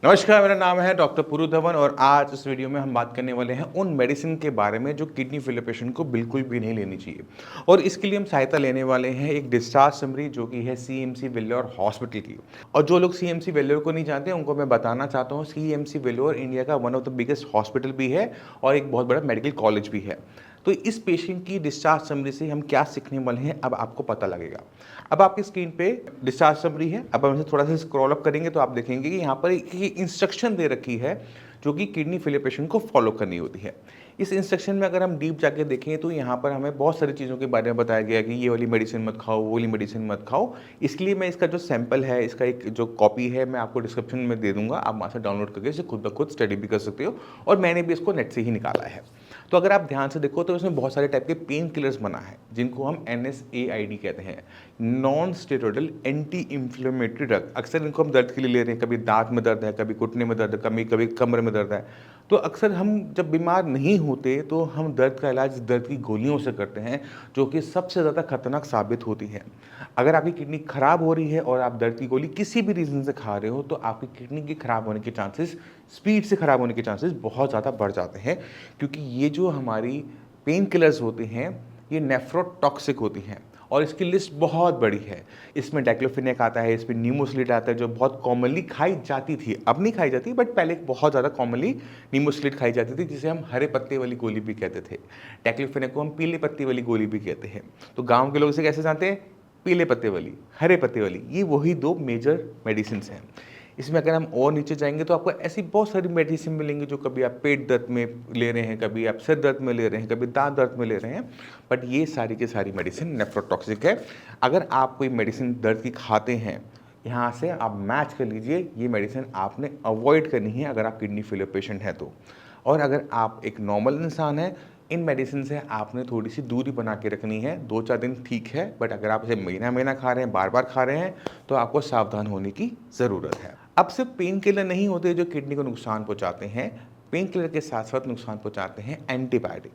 नमस्कार, मेरा नाम है डॉक्टर पुरु धवन और आज इस वीडियो में हम बात करने वाले हैं उन मेडिसिन के बारे में जो किडनी फेलियर पेशेंट को बिल्कुल भी नहीं लेनी चाहिए। और इसके लिए हम सहायता लेने वाले हैं एक डिस्चार्ज समरी जो कि है सीएमसी वेल्लोर हॉस्पिटल की। और जो लोग सीएमसी वेल्लोर को नहीं जानते उनको मैं बताना चाहता हूँ, सीएमसी वेल्लोर इंडिया का one of the biggest hospital भी है और एक बहुत बड़ा मेडिकल कॉलेज भी है। तो इस पेशेंट की डिस्चार्ज समरी से हम क्या सीखने वाले हैं अब आपको पता लगेगा। अब आपकी स्क्रीन पे डिस्चार्ज समरी है। अब हम इसे थोड़ा सा स्क्रॉल अप करेंगे तो आप देखेंगे कि यहाँ पर एक इंस्ट्रक्शन दे रखी है जो कि किडनी फेलियर पेशेंट को फॉलो करनी होती है। इस इंस्ट्रक्शन में अगर हम डीप जाके देखें तो यहाँ पर हमें बहुत सारी चीज़ों के बारे में बताया गया है कि ये वाली मेडिसिन मत खाओ, वो वाली मेडिसिन मत खाओ। इसके लिए मैं इसका जो सैंपल है, इसका एक जो कॉपी है, मैं आपको डिस्क्रिप्शन में दे दूंगा। आप वहाँ से डाउनलोड करके इसे खुद ब खुद स्टडी भी कर सकते हो और मैंने भी इसको नेट से ही निकाला है। तो अगर आप ध्यान से देखो तो इसमें बहुत सारे टाइप के पेन किलर्स बना है जिनको हम NSAID कहते हैं, non steroidal anti inflammatory drug. अक्सर इनको हम दर्द के लिए ले रहे हैं, कभी दांत में दर्द है, कभी घुटने में दर्द है, कभी कभी कमर में दर्द है। तो अक्सर हम जब बीमार नहीं होते तो हम दर्द का इलाज दर्द की गोलियों से करते हैं जो कि सबसे ज़्यादा खतरनाक साबित होती है। अगर आपकी किडनी खराब हो रही है और आप दर्द की गोली किसी भी रीज़न से खा रहे हो तो आपकी किडनी के खराब होने के चांसेस, स्पीड से खराब होने के चांसेस बहुत ज़्यादा बढ़ जाते हैं। क्योंकि ये जो हमारी पेन किलर्स होते हैं ये नेफ्रोटॉक्सिक होती हैं और इसकी लिस्ट बहुत बड़ी है। इसमें डाइक्लोफेनेक आता है, इसमें नीमोसिलेट आता है जो बहुत कॉमनली खाई जाती थी, अब नहीं खाई जाती बट पहले बहुत ज़्यादा कॉमनली नीमोसिलेट खाई जाती थी जिसे हम हरे पत्ते वाली गोली भी कहते थे। डाइक्लोफेनेक को हम पीले पत्ते वाली गोली भी कहते हैं। तो गाँव के लोग इसे कैसे जानते हैं? पीले पत्ते वाली, हरे पत्ते वाली, ये वही दो मेजर मेडिसिन हैं। इसमें अगर हम और नीचे जाएंगे तो आपको ऐसी बहुत सारी मेडिसिन मिलेंगी जो कभी आप पेट दर्द में ले रहे हैं, कभी आप सिर दर्द में ले रहे हैं, कभी दांत दर्द में ले रहे हैं। बट ये सारी की सारी मेडिसिन नेफ्रोटॉक्सिक है। अगर आप कोई मेडिसिन दर्द की खाते हैं, यहाँ से आप मैच कर लीजिए, ये मेडिसिन आपने अवॉइड करनी है अगर आप किडनी फेलियर पेशेंट हैं तो। और अगर आप एक नॉर्मल इंसान हैं, इन मेडिसिन से आपने थोड़ी सी दूरी बना के रखनी है। 2-4 दिन ठीक है, बट अगर आप इसे महीना महीना खा रहे हैं, बार बार खा रहे हैं, तो आपको सावधान होने की ज़रूरत है। अब सिर्फ पेन किलर नहीं होते जो किडनी को नुकसान पहुंचाते हैं, पेन किलर के साथ साथ नुकसान पहुंचाते हैं एंटीबायोटिक।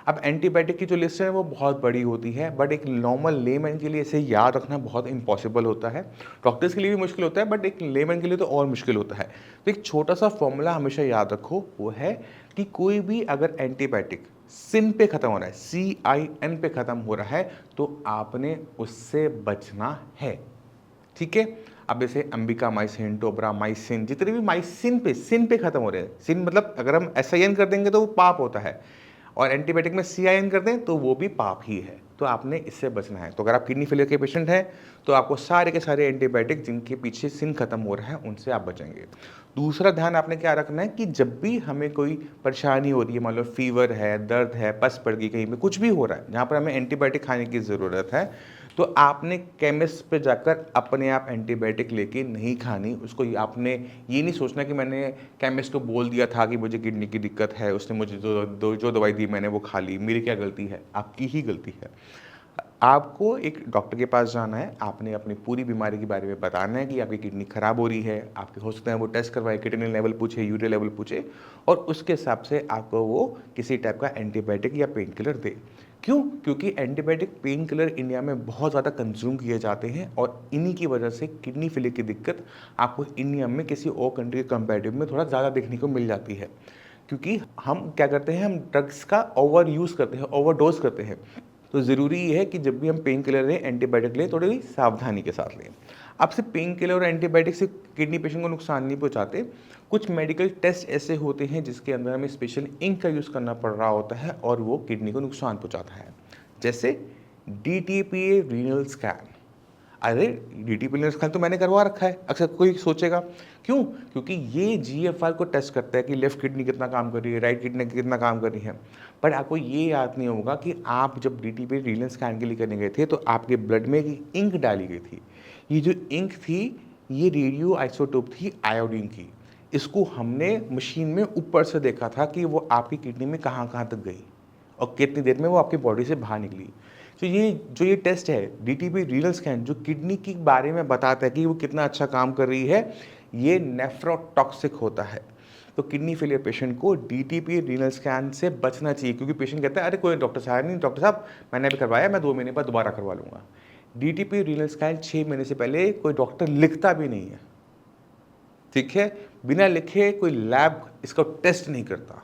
अब एंटीबायोटिक की जो लिस्ट है वो बहुत बड़ी होती है, बट एक नॉर्मल लेमैन के लिए इसे याद रखना बहुत इम्पॉसिबल होता है। डॉक्टर्स के लिए भी मुश्किल होता है बट एक लेमैन के लिए तो और मुश्किल होता है। तो एक छोटा सा फॉर्मूला हमेशा याद रखो, वो है कि कोई भी अगर एंटीबायोटिक सिन पे खत्म हो रहा है, CIN पे खत्म हो रहा है, तो आपने उससे बचना है। ठीक है। अब जैसे अंबिका माइसिन, टोब्रामाइसिन, जितने भी माइसिन पे, सिन पे खत्म हो रहे हैं, सिन मतलब अगर हम SIN कर देंगे तो वो पाप होता है और एंटीबायोटिक में CIN कर दें तो वो भी पाप ही है। तो आपने इससे बचना है। तो अगर आप किडनी फेलियर के पेशेंट हैं तो आपको सारे के सारे एंटीबायोटिक जिनके पीछे सिन खत्म हो रहा है उनसे आप बचेंगे। दूसरा ध्यान आपने क्या रखना है कि जब भी हमें कोई परेशानी हो रही है, मान लो फीवर है, दर्द है, पस पड़ गई कहीं पे, कुछ भी हो रहा है जहाँ पर हमें एंटीबायोटिक खाने की ज़रूरत है, तो आपने केमिस्ट पे जाकर अपने आप एंटीबायोटिक लेके नहीं खानी। उसको आपने ये नहीं सोचना कि मैंने केमिस्ट को बोल दिया था कि मुझे किडनी की दिक्कत है, उसने मुझे जो दवाई दी मैंने वो खा ली, मेरी क्या गलती है? आपकी ही गलती है। आपको एक डॉक्टर के पास जाना है, आपने अपनी पूरी बीमारी के बारे में बताना है कि आपकी किडनी खराब हो रही है, आपके हो सकते हैं वो टेस्ट करवाए, क्रिएटिनिन लेवल पूछे, यूरिया लेवल पूछे और उसके हिसाब से आपको वो किसी टाइप का एंटीबायोटिक या पेन किलर दे। क्यों? क्योंकि एंटीबायोटिक, पेन किलर इंडिया में बहुत ज़्यादा कंज्यूम किए जाते हैं और इन्हीं की वजह से किडनी फेलियर की दिक्कत आपको इंडिया में किसी और कंट्री के कंपैरेटिव में थोड़ा ज़्यादा देखने को मिल जाती है। क्योंकि हम क्या करते हैं, हम ड्रग्स का ओवर यूज़ करते हैं, ओवरडोज करते हैं। तो ज़रूरी ये है कि जब भी हम पेन किलर लें, एंटीबायोटिक लें, थोड़ी सावधानी के साथ लें। अब सिर्फ पेन किलर और एंटीबायोटिक से किडनी पेशेंट को नुकसान नहीं पहुंचाते। कुछ मेडिकल टेस्ट ऐसे होते हैं जिसके अंदर हमें स्पेशल इंक का यूज़ करना पड़ रहा होता है और वो किडनी को नुकसान पहुंचाता है। जैसे DTPA रीनल स्कैन। अरे DTPA रीनल स्कैन तो मैंने करवा रखा है, अक्सर कोई सोचेगा। क्यों? क्योंकि ये GFR को टेस्ट करता है कि लेफ्ट किडनी कितना काम कर रही है, राइट किडनी कितना काम कर रही है। पर आपको ये याद नहीं होगा कि आप जब DTPA रीनल स्कैन के लिए करने गए थे तो आपके ब्लड में एक इंक डाली गई थी। ये जो इंक थी ये रेडियो आइसोटोप थी आयोडीन की। इसको हमने मशीन में ऊपर से देखा था कि वो आपकी किडनी में कहाँ कहाँ तक गई और कितनी देर में वो आपकी बॉडी से बाहर निकली। तो ये टेस्ट है DTP रीनल स्कैन, जो किडनी के बारे में बताता है कि वो कितना अच्छा काम कर रही है, ये नेफ्रोटॉक्सिक होता है। तो किडनी फेलियर पेशेंट को DTP रीनल स्कैन से बचना चाहिए। क्योंकि पेशेंट कहता है अरे कोई डॉक्टर साहब नहीं, डॉक्टर साहब मैंने अभी करवाया, मैं 2 महीने बाद दोबारा करवा लूँगा। DTP रीनल स्कैन 6 महीने से पहले कोई डॉक्टर लिखता भी नहीं है। ठीक है, बिना लिखे कोई लैब इसका टेस्ट नहीं करता,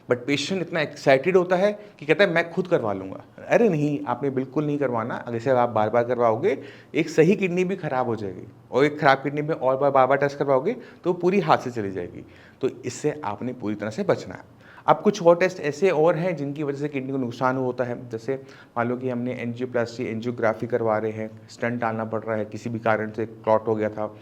बट पेशेंट इतना एक्साइटेड होता है कि कहता है मैं खुद करवा लूँगा। अरे नहीं, आपने बिल्कुल नहीं करवाना। अगर से आप बार-बार करवाओगे, एक सही किडनी भी खराब हो जाएगी और एक खराब किडनी में और बार-बार टेस्ट करवाओगे तो वो पूरी हाथ से चली जाएगी। तो इससे आपने पूरी तरह से बचना है। अब कुछ और टेस्ट ऐसे और हैं जिनकी वजह से किडनी को नुकसान होता है। जैसे मान लो कि हमने एंजियोप्लास्टी, एंजियोग्राफी करवा रहे हैं, स्टंट डालना पड़ रहा है, किसी भी कारण से क्लॉट हो गया था।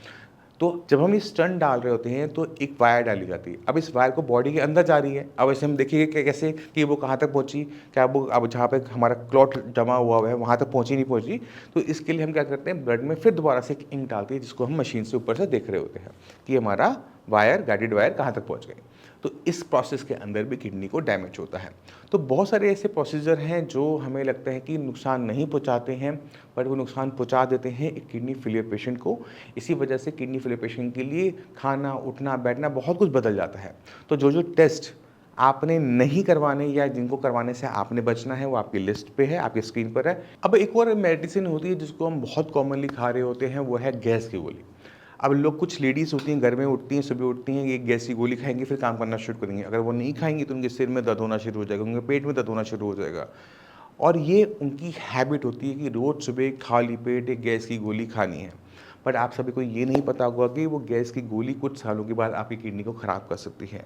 तो जब हम ये स्टंट डाल रहे होते हैं तो एक वायर डाली जाती है। अब इस वायर को बॉडी के अंदर जा रही है। अब ऐसे हम देखेंगे कि कैसे कि वो कहाँ तक पहुँची, क्या वो अब जहाँ पे हमारा क्लॉट जमा हुआ है वहाँ तक पहुँची नहीं पहुँची। तो इसके लिए हम क्या करते हैं, ब्लड में फिर दोबारा से एक इंक डालते हैं जिसको हम मशीन से ऊपर से देख रहे होते हैं कि हमारा वायर, गाइडेड वायर कहाँ तक पहुँच गई। तो इस प्रोसेस के अंदर भी किडनी को डैमेज होता है। तो बहुत सारे ऐसे प्रोसीजर हैं जो हमें लगता है कि नुकसान नहीं पहुंचाते हैं, बट वो नुकसान पहुंचा देते हैं एक किडनी फेलियर पेशेंट को। इसी वजह से किडनी फेलियर पेशेंट के लिए खाना, उठना, बैठना बहुत कुछ बदल जाता है। तो जो टेस्ट आपने नहीं करवाने या जिनको करवाने से आपने बचना है वो आपकी लिस्ट पे है, आपकी स्क्रीन पर है। अब एक और मेडिसिन होती है जिसको हम बहुत कॉमनली खा रहे होते हैं, वो है गैस की गोली। अब लोग, कुछ लेडीज़ होती हैं घर में, उठती हैं, सुबह उठती हैं, ये गैस की गोली खाएंगी, फिर काम करना शुरू करेंगी। अगर वो नहीं खाएंगी तो उनके सिर में दर्द होना शुरू हो जाएगा, उनके पेट में दर्द होना शुरू हो जाएगा। और ये उनकी हैबिट होती है कि रोज़ सुबह खाली पेट एक गैस की गोली खानी है। बट आप सभी को ये नहीं पता होगा कि वो गैस की गोली कुछ सालों के बाद आपकी किडनी को ख़राब कर सकती है।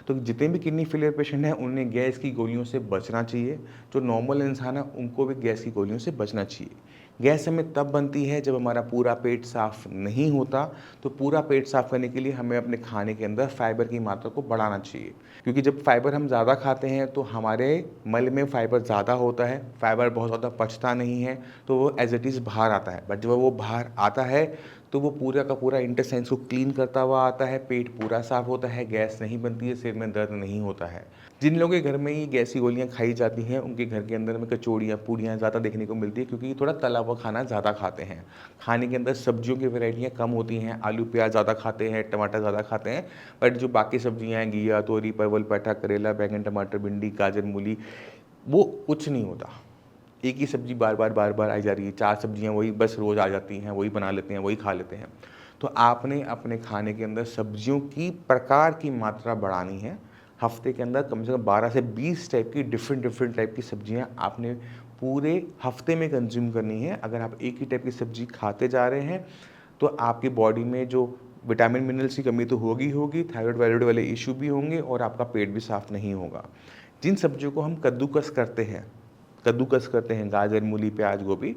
तो जितने भी किडनी फेलियर पेशेंट हैं उन्हें गैस की गोलियों से बचना चाहिए। जो नॉर्मल इंसान है उनको भी गैस की गोलियों से बचना चाहिए। गैस हमें तब बनती है जब हमारा पूरा पेट साफ़ नहीं होता। तो पूरा पेट साफ़ करने के लिए हमें अपने खाने के अंदर फाइबर की मात्रा को बढ़ाना चाहिए, क्योंकि जब फाइबर हम ज़्यादा खाते हैं तो हमारे मल में फाइबर ज़्यादा होता है, फाइबर बहुत ज़्यादा पचता नहीं है, तो वो एज इट इज़ बाहर आता है। बट जब वो बाहर आता है तो वो पूरा का पूरा इंटेस्टाइन्स को क्लीन करता हुआ आता है, पेट पूरा साफ़ होता है, गैस नहीं बनती है, सिर में दर्द नहीं होता है। जिन लोगों के घर में ये गैस की गोलियाँ खाई जाती हैं उनके घर के अंदर में कचौड़ियाँ, पूड़ियाँ ज़्यादा देखने को मिलती है, क्योंकि ये थोड़ा तला हुआ खाना ज़्यादा खाते हैं। खाने के अंदर सब्जियों की वैरायटियाँ कम होती हैं, आलू प्याज ज़्यादा खाते हैं, टमाटर ज़्यादा खाते हैं। बट जो बाकी सब्जियाँ हैं, घिया, तोरी, परवल, पेठा, करेला, बैंगन, टमाटर, भिंडी, गाजर, मूली, वो कुछ नहीं होता। एक ही सब्जी बार-बार आई जा रही है, 4 सब्जियाँ वही बस रोज़ आ जाती हैं, वही बना लेते हैं, वही खा लेते हैं। तो आपने अपने खाने के अंदर सब्जियों की प्रकार की मात्रा बढ़ानी है। हफ्ते के अंदर कम से कम 12 से 20 टाइप की डिफरेंट टाइप की सब्जियां आपने पूरे हफ्ते में कंज्यूम करनी है। अगर आप एक ही टाइप की सब्जी खाते जा रहे हैं तो आपकी बॉडी में जो विटामिन मिनरल्स की कमी तो होगी, थायराइड वायराइड वाले इशू भी होंगे और आपका पेट भी साफ़ नहीं होगा। जिन सब्जियों को हम कद्दूकस करते हैं, गाजर, मूली, प्याज, गोभी,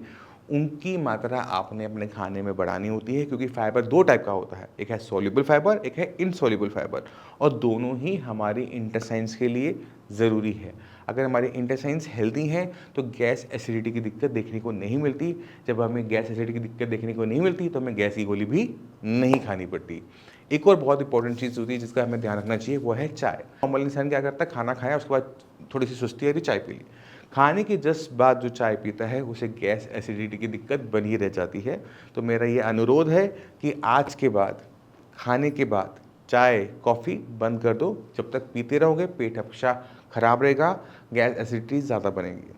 उनकी मात्रा आपने अपने खाने में बढ़ानी होती है, क्योंकि फाइबर 2 टाइप का होता है, एक है सॉल्युबल फाइबर, एक है इनसॉल्युबल फाइबर, और दोनों ही हमारी इंटेस्टाइन्स के लिए ज़रूरी है। अगर हमारे इंटेस्टाइन्स हेल्दी हैं तो गैस एसिडिटी की दिक्कत देखने को नहीं मिलती। जब हमें गैस एसिडिटी की दिक्कत देखने को नहीं मिलती तो हमें गैस की गोली भी नहीं खानी पड़ती। एक और बहुत इंपॉर्टेंट चीज़ होती है जिसका हमें ध्यान रखना चाहिए, वो है चाय। नॉर्मल इंसान क्या करता है, खाना खाया उसके बाद थोड़ी सी सुस्ती आ रही, चाय पी ली। खाने के जस्ट बाद जो चाय पीता है उसे गैस एसिडिटी की दिक्कत बनी रह जाती है। तो मेरा ये अनुरोध है कि आज के बाद, खाने के बाद चाय, कॉफ़ी बंद कर दो। जब तक पीते रहोगे पेट हमेशा ख़राब रहेगा, गैस एसिडिटी ज़्यादा बनेगी।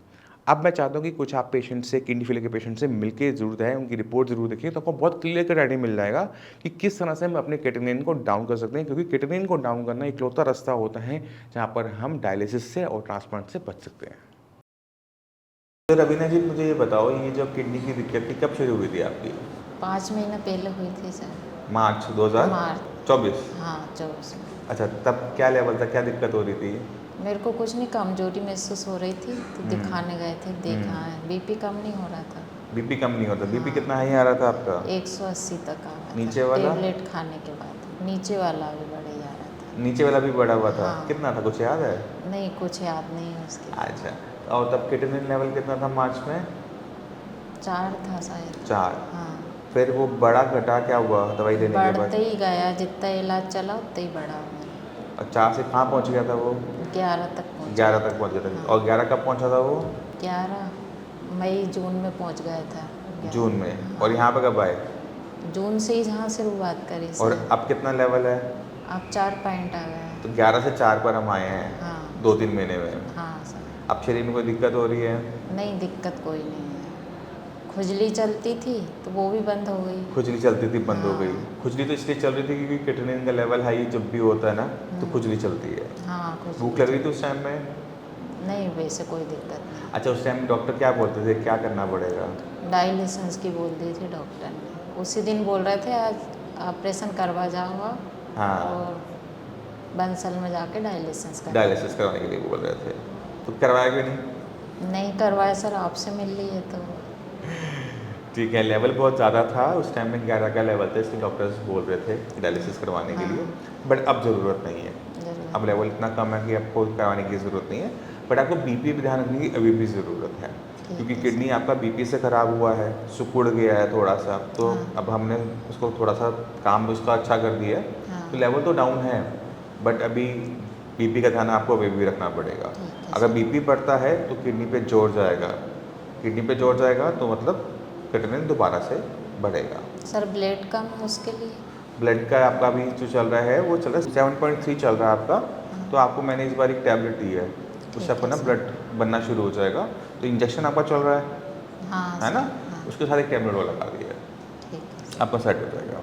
अब मैं चाहता हूँ कि कुछ आप पेशेंट से, किडनी फेलियर के पेशेंट से मिलके ज़रूर जाएँ, उनकी रिपोर्ट ज़रूर देखिए, तो आपको बहुत क्लियर कट आइडिया मिल जाएगा कि किस तरह से हम अपने क्रिएटिनिन को डाउन कर सकते हैं, क्योंकि क्रिएटिनिन को डाउन करना इकलौता रास्ता होता है जहाँ पर हम डायलिसिस से और ट्रांसप्लांट से बच सकते हैं। तो रवीना जी, मुझे ये बताओ, ये जो किडनी की दिक्कत थी कब शुरू हुई थी आपकी? 5 महीना पहले हुई थी सर। मार्च मार्च 2024? हाँ 24 में। अच्छा, तब क्या लेवल था, क्या दिक्कत हो रही थी? मेरे को कुछ नहीं, कमजोरी महसूस हो रही थी तो दिखाने गए थे, देखा है बीपी कम नहीं हो रहा था। बीपी कम नहीं होता? बीपी हाँ। कितना हाई आ रहा था आपका? 180 तक आ रहा था। नीचे वाला? टेबलेट खाने के बाद नीचे वाला भी बढ़ ही आ रहा था। नीचे वाला भी बढ़ा हुआ था? हाँ। कितना था, कुछ याद है? नहीं, कुछ याद नहीं है उसके। अच्छा, और तब क्रिएटिनिन लेवल कितना था मार्च में? 4 था शायद। 4? हाँ। फिर वो बड़ा घटा, क्या हुआ दवाई देने के बाद? बढ़ते ही गया, जितना इलाज चला उतना ही बढ़ा मेरा। और 4 से कहाँ पहुँच गया था वो? 11 तक पहुँच 11 गया तक पहुँच गया था। हाँ। और 11 कब पहुँचा था वो? 11 मई जून में पहुँच गया था। जून में। और यहाँ पे कब आए? जून से ही जहाँ शुरुआत करी और सर। अब कितना लेवल है? अब 4 पॉइंट आ गया है। तो 11 से 4 पर हम आए हैं हाँ 2-3 महीने में। हाँ सर। अब शरीर में कोई दिक्कत हो रही है? नहीं, दिक्कत कोई नहीं है, खुजली चलती थी तो वो भी बंद हो गई। खुजली चलती थी, बंद हो गई। हाँ। खुजली तो इसलिए चल रही थी क्योंकि क्रिएटिनिन का लेवल हाई जब भी होता है ना तो खुजली चलती है। हाँ खुजली भूख लग रही थी उस टाइम में? नहीं, वैसे कोई दिक्कत नहीं। अच्छा, उस टाइम डॉक्टर क्या बोलते थे, क्या करना पड़ेगा? डायलिसिस की बोल दी थी डॉक्टर ने, उसी दिन बोल रहे थे आज ऑपरेशन करवा जाओ हाँ, और बंसल में जाके डायलिसिस कर। डायलिसिस करवाने के लिए बोल रहे थे, तो करवाया क्यों नहीं? नहीं करवाया सर, आपसे मिल ली है तो। ठीक है, लेवल बहुत ज़्यादा था उस टाइम में, 11 का लेवल था, इसलिए डॉक्टर्स बोल रहे थे डायलिसिस करवाने के लिए। बट अब ज़रूरत नहीं है, जरूर। अब लेवल इतना कम है कि आपको करवाने की ज़रूरत नहीं है। बट आपको बीपी भी ध्यान रखने की अभी भी ज़रूरत है, क्योंकि है किडनी आपका बीपी से ख़राब हुआ है, सिकुड़ गया है थोड़ा सा, तो हाँ। अब हमने उसको थोड़ा सा काम उसका अच्छा कर दिया है, हाँ। तो लेवल तो डाउन है, बट अभी बीपी का ध्यान आपको अभी भी रखना पड़ेगा। ठीक है अगर सर। बीपी बढ़ता है तो किडनी पे जोर जाएगा, किडनी पे जोर जाएगा तो मतलब क्रिएटिनिन दोबारा से बढ़ेगा। सर ब्लड कम है उसके लिए। ब्लड का आपका अभी जो चल रहा है वो चल रहा है 7.3 चल रहा है आपका, तो आपको मैंने इस बार एक टैबलेट दी है, उससे आपको ना ब्लड बनना शुरू हो जाएगा। तो इंजेक्शन आपका चल रहा हाँ है सर, ना, हाँ उसके साथ एक टैबलेट वो लगा दिया है, ठीक है सर। आपका सेट हो जाएगा।